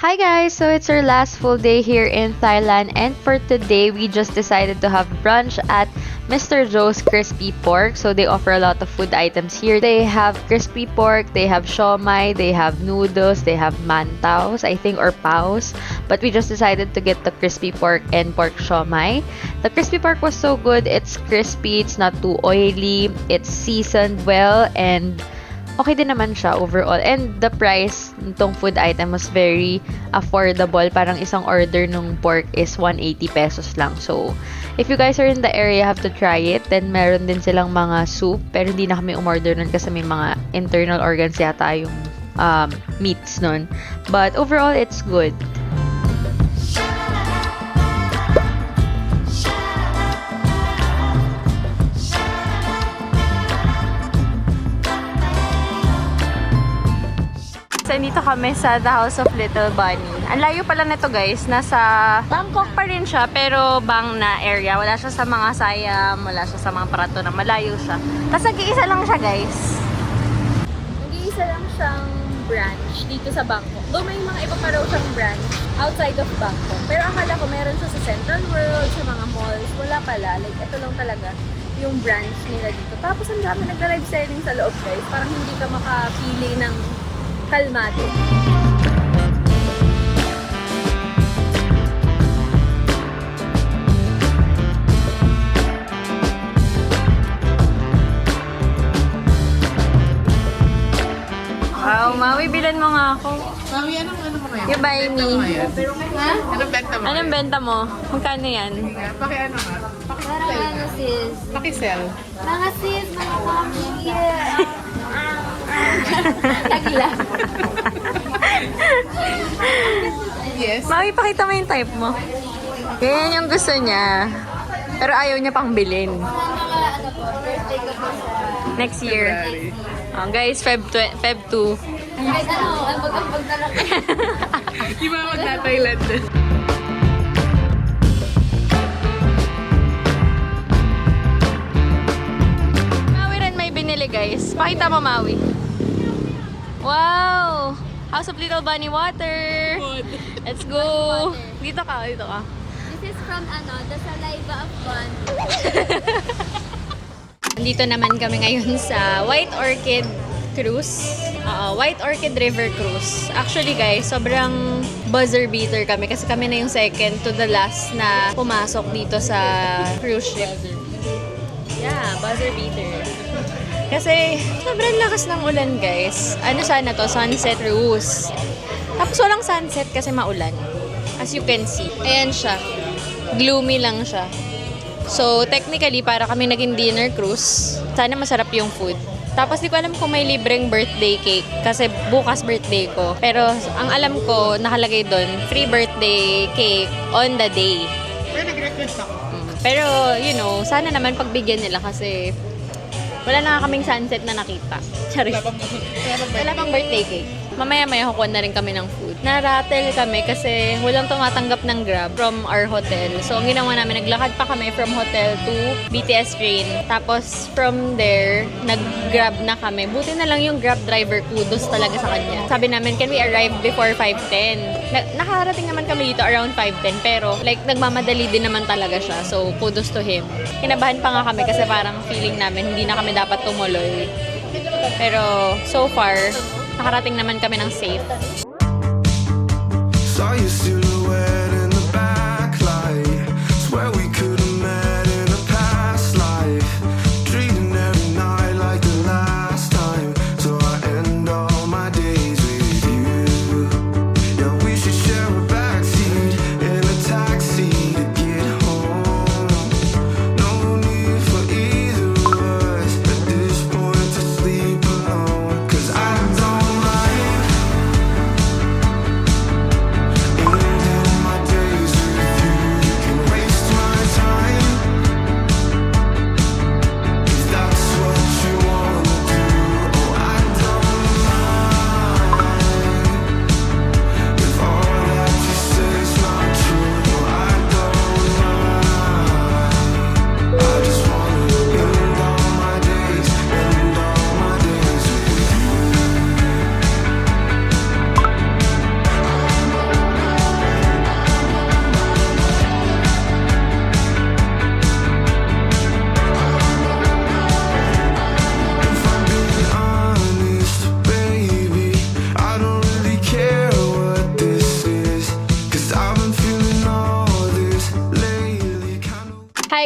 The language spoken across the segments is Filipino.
Hi guys! So it's our last full day here in Thailand, and for today we just decided to have brunch at Mr. Joe's Crispy Pork. So they offer a lot of food items here. They have crispy pork, they have siomai, they have noodles, they have mantaos, I think, or paos. But we just decided to get the crispy pork and pork siomai. The crispy pork was so good. It's crispy, it's not too oily, it's seasoned well, and okay din naman siya overall. And the price nitong food item was very affordable. Parang isang order nung pork is 180 pesos lang. So, if you guys are in the area, have to try it. Then, meron din silang mga soup. Pero hindi na kami umorder nun kasi may mga internal organs yata yung meats nun. But overall, it's good. So, dito kami sa The House of Little Bunny. Ang layo pala nito guys. Nasa Bangkok pa rin siya, pero bang na area. Wala siya sa mga Siam, wala siya sa mga Prato na malayo siya. Tapos nag-iisa lang siya guys. Nag-iisa lang siyang branch dito sa Bangkok. Though may mga iba pa raw siyang branch outside of Bangkok. Pero akala ko meron siya sa Central World, sa mga malls. Wala pala. Like, ito lang talaga yung branch nila dito. Tapos ang dami nagla-live selling sa loob guys. Parang hindi ka makapili ng kalmado. Wow, Maui, bilan mo nga ako. Mami, ano mo na yan? You buy me. Ha? Anong benta mo? Anong benta mo? Magkano yan? Paki-ano nga? Parang ano sis? Paki-sell. Mga sis, mga pamilya. Tagila. Yes. Maui, pakita mo yung type mo. Ganyan yung gusto niya. Pero ayaw niya pang bilhin. Mga ano po, birthday ko po sa... Next year. February. Guys, Feb 2. Guys, ano, magkapag na lang. Di ba mag-Thailand? Maui rin may binili guys. Pakita mo, Maui. Wow! House of Little Bunny water! Let's go! Dito ka, dito ka. This is from ano, the Saliva of Bun. Nandito naman kami ngayon sa White Orchid Cruise. White Orchid River Cruise. Actually guys, sobrang buzzer beater kami kasi kami na yung second to the last na pumasok dito sa cruise ship. Yeah, buzzer beater. Kasi sobrang lakas ng ulan guys. Ano sana to? Sunset cruise. Tapos walang sunset kasi maulan. As you can see. Ayan siya. Gloomy lang siya. So, technically, para kami naging dinner cruise, sana masarap yung food. Tapos, di ko alam kung may libreng birthday cake kasi bukas birthday ko. Pero, ang alam ko, nakalagay doon, free birthday cake on the day. Pero nag-request ako. Pero, you know, sana naman pagbigyan nila kasi wala na kaming sunset na nakita. Charis. Wala pang birthday cake. Mamaya-maya kukuha na rin kami ng food. Na-rattle kami kasi walang tumatanggap ng Grab from our hotel. So, ang ginawa namin, naglakad pa kami from hotel to BTS train. Tapos, from there, nag-Grab na kami. Buti na lang yung Grab driver, kudos talaga sa kanya. Sabi namin, can we arrive before 5:10? Nakarating naman kami dito around 5:10. Pero, like, nagmamadali din naman talaga siya. So, kudos to him. Kinabahan pa nga kami kasi parang feeling namin hindi na kami dapat tumuloy. Pero, so far, nakarating naman kami ng safe. Saw your silhouette in the backlight. Swear we could have met in a past life. Dreaming every night like the last time. So I end all my days with you. Yeah, we should share a backseat in a taxi to get home. No need for either of us at this point to sleep alone. 'Cause I don't like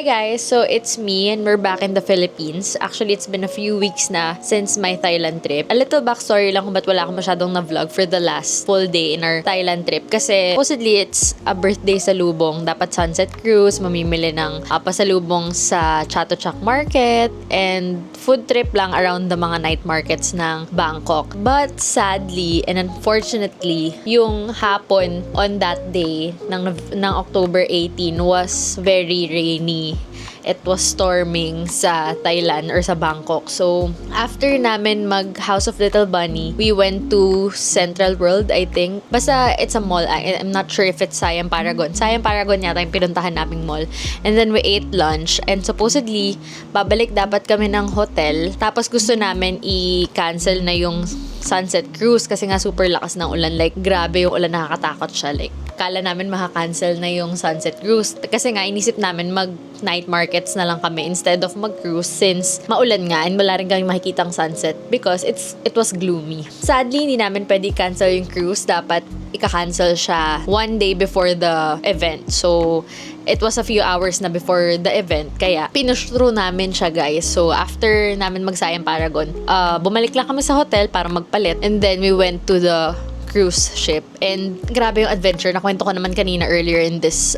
Hi guys! So it's me and we're back in the Philippines. Actually, it's been a few weeks na since my Thailand trip. A little backstory lang kung ba't wala akong masyadong na-vlog for the last full day in our Thailand trip. Kasi supposedly it's a birthday salubong. Dapat sunset cruise, mamimili ng pasalubong sa Chatuchak Market, and food trip lang around the mga night markets ng Bangkok. But sadly and unfortunately, yung hapon on that day ng October 18 was very rainy. It was storming sa Thailand or sa Bangkok. So, after namin mag House of Little Bunny, we went to Central World, I think. Basta, it's a mall. I'm not sure if it's Siam Paragon. Siam Paragon yata yung pinuntahan naming mall. And then, we ate lunch. And supposedly, babalik dapat kami ng hotel. Tapos, gusto namin i-cancel na yung sunset cruise kasi nga super lakas ng ulan. Like, grabe yung ulan, nakakatakot siya. Like, kala namin maka-cancel na yung sunset cruise. Kasi nga, inisip namin mag-night markets na lang kami instead of mag-cruise since maulan nga and wala rin kami makikitang sunset because it was gloomy. Sadly, hindi namin pwede cancel yung cruise. Dapat ika-cancel siya one day before the event. So, it was a few hours na before the event. Kaya, pinush through namin siya, guys. So, after namin mag-Siam Paragon, bumalik lang kami sa hotel para magpalit. And then, we went to the cruise ship. And grabe yung adventure. Nakwento ko naman kanina earlier in this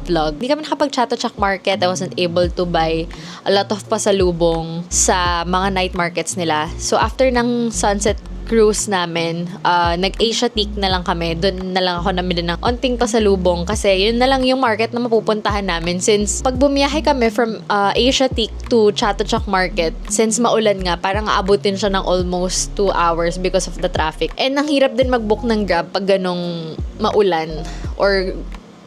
vlog. Hindi kami nakapag-Chatuchak Market. I wasn't able to buy a lot of pasalubong sa mga night markets nila. So, after ng sunset cruise namin, nag-Asiatique na lang kami. Doon na lang ako namili ng onting pasalubong kasi yun na lang yung market na mapupuntahan namin since pag bumiyahe kami from Asiatique to Chatuchak Market, since maulan nga, parang aabutin siya ng almost 2 hours because of the traffic. And ang hirap din mag-book ng Grab pag ganong maulan or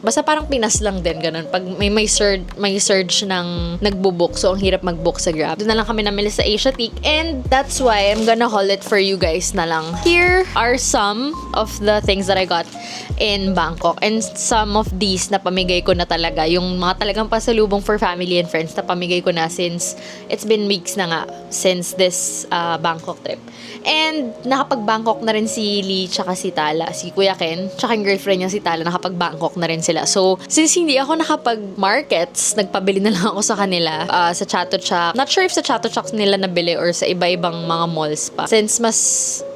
basta parang Pinas lang din, ganun. Pag may surge ng nagbo-book, so ang hirap mag-book sa Grab. Doon na lang kami namili sa Asiatique, and that's why I'm gonna haul it for you guys na lang. Here are some of the things that I got in Bangkok, and some of these na pamigay ko na talaga. Yung mga talagang pasalubong for family and friends na pamigay ko na since it's been weeks na nga since this Bangkok trip. And nakapag-Bangkok na rin si Lee tsaka si Tala, si Kuya Ken, tsaka yung girlfriend niya si Tala, nakapag-Bangkok na rin sila. So, since hindi ako nakapag-markets, nagpabili na lang ako sa kanila sa Chatuchak. Not sure if sa Chatuchak nila nabili or sa iba-ibang mga malls pa. Since mas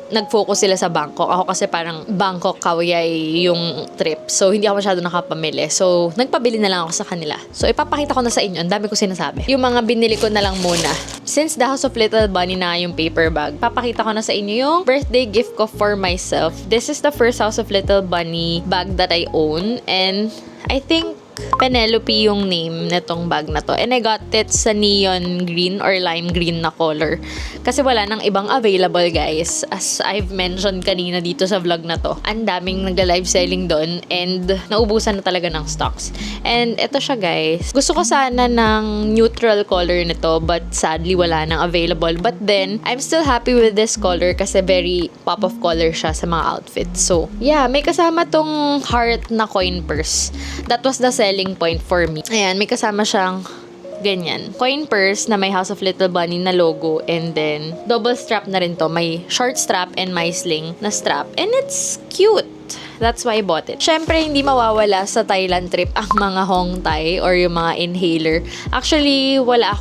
nag-focus sila sa Bangkok. Ako kasi parang Bangkok, Khao Yai yung trip. So, hindi ako masyado nakapamili. So, nagpabili na lang ako sa kanila. So, ipapakita ko na sa inyo. Ang dami ko sinasabi. Yung mga binili ko na lang muna. Since the House of Little Bunny na yung paper bag, papakita ko na sa inyo yung birthday gift ko for myself. This is the first House of Little Bunny bag that I own. And I think Penelope yung name netong bag na to. And I got it sa neon green or lime green na color. Kasi wala nang ibang available, guys. As I've mentioned kanina dito sa vlog na to, ang daming nagla-live selling doon and naubusan na talaga ng stocks. And ito siya, guys. Gusto ko sana ng neutral color nito, but sadly wala nang available. But then, I'm still happy with this color kasi very pop of color siya sa mga outfits. So, yeah, may kasama tong heart na coin purse. That was the selling point for me. Ayan, may kasama siyang ganyan. Coin purse na may House of Little Bunny na logo, and then double strap na rin to. May short strap and may sling na strap. And it's cute. That's why I bought it. Syempre, hindi mawawala sa Thailand trip ang mga Hong Thai or yung mga inhaler. Actually, wala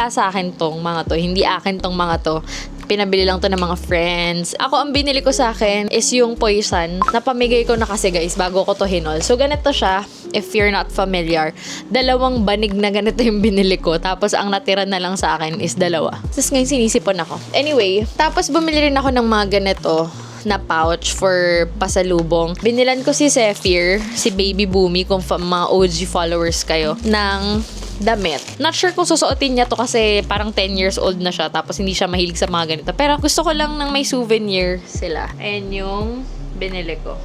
sa akin tong mga to. Hindi akin tong mga to. Pinabili lang to ng mga friends. Ako, ang binili ko sa akin is yung Poison. Napamigay ko na kasi, guys, bago ko to hinol. So, ganito siya. If you're not familiar, 2 banig na ganito yung binili ko. Tapos, ang natira na lang sa akin is 2. Tapos, ngayon sinisipon ako. Anyway, tapos bumili rin ako ng mga ganito na pouch for pasalubong. Binilan ko si Zephyr, si Baby Boomy, kung mga OG followers kayo, ng damit. Not sure kung susuotin niya to kasi parang 10 years old na siya tapos hindi siya mahilig sa mga ganito. Pero gusto ko lang ng may souvenir sila. And yung binili ko.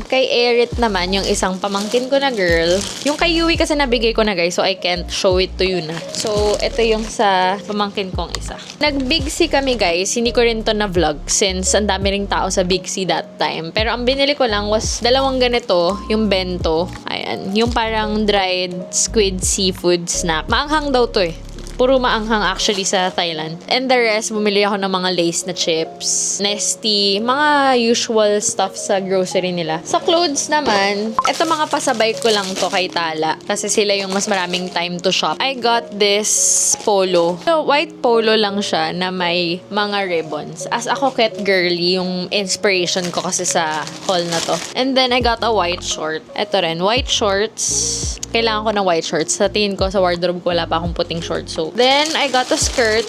Kay Erit naman, yung isang pamangkin ko na girl. Yung kay Yui kasi nabigay ko na, guys, so I can't show it to you na. So, ito yung sa pamangkin kong isa. Nag-Big C kami, guys. Hindi ko rin to na vlog since ang dami ring tao sa Big C that time. Pero ang binili ko lang was 2 ganito, yung bento. Ayan, yung parang dried squid seafood snack. Maanghang daw to eh. Puro maanghang actually sa Thailand. And the rest, bumili ako ng mga Lay's na chips, Nesty, mga usual stuff sa grocery nila. Sa clothes naman, eto mga pasabay ko lang to kay Tala kasi sila yung mas maraming time to shop. I got this polo. So, white polo lang siya na may mga ribbons. As a coquette girly, yung inspiration ko kasi sa haul na to. And then, I got a white short. Eto rin, white shorts. Kailangan ko ng white shorts. Sa tingin ko, sa wardrobe ko, wala pa akong puting shorts. So, then, I got a skirt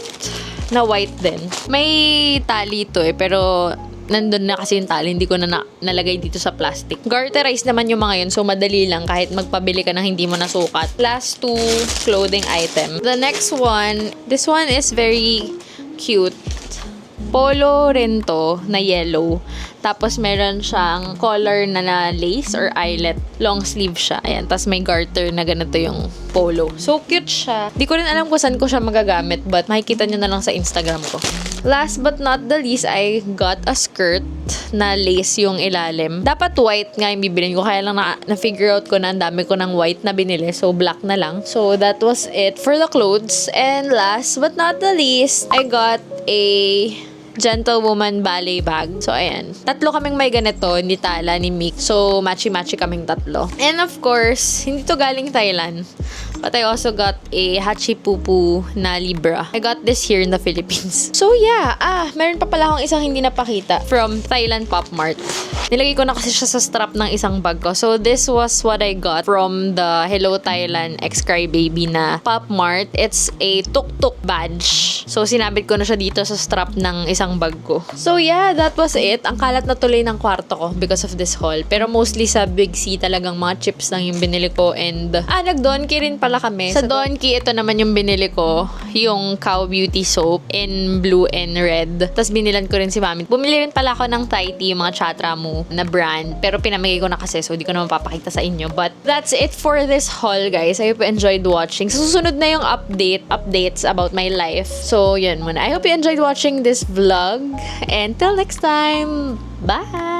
na white din. May tali to pero nandun na kasi yung tali, hindi ko na nalagay dito sa plastic. Garterize naman yung mga yun, so madali lang kahit magpabili ka ng hindi mo nasukat. Last two clothing item. The next one, this one is very cute. Polo rin to, na yellow. Tapos meron siyang collar na lace or eyelet. Long sleeve siya. Ayan. Tapos may garter na ganito yung polo. So cute siya. Di ko rin alam kung saan ko siya magagamit, but makikita nyo na lang sa Instagram ko. Last but not the least, I got a skirt na lace yung ilalim. Dapat white nga yung bibilin ko. Kaya lang na-figure out ko na ang dami ko ng white na binili. So black na lang. So that was it for the clothes. And last but not the least, I got a Gentlewoman ballet bag. So, ayan. Tatlo kaming may ganito, ni Tala, ni Mick. So, matchy-matchy kaming tatlo. And of course, hindi to galing Thailand. But I also got a Hachipupu na Libra. I got this here in the Philippines. So, yeah. Meron pa pala akong isang hindi napakita from Thailand Pop Mart. Nilagay ko na kasi siya sa strap ng isang bag ko. So, this was what I got from the Hello Thailand X Crybaby na Pop Mart. It's a tuk-tuk badge. So, sinabit ko na siya dito sa strap ng isang bag ko. So, yeah, that was it. Ang kalat na tuloy ng kwarto ko because of this haul. Pero mostly sa Big C talagang mga chips lang yung binili ko. And, nag-Donkey rin pala kami. Sa Donkey, ito naman yung binili ko. Yung Cow Beauty Soap in blue and red. Tapos, binilan ko rin si Mami. Bumili rin pala ako ng Thai tea, yung mga Chatramu na brand. Pero pinamigay ko na kasi, so di ko naman papakita sa inyo. But, that's it for this haul, guys. I hope you enjoyed watching. So, susunod na yung updates about my life. So, yun muna. I hope you enjoyed watching this vlog. And till next time, bye!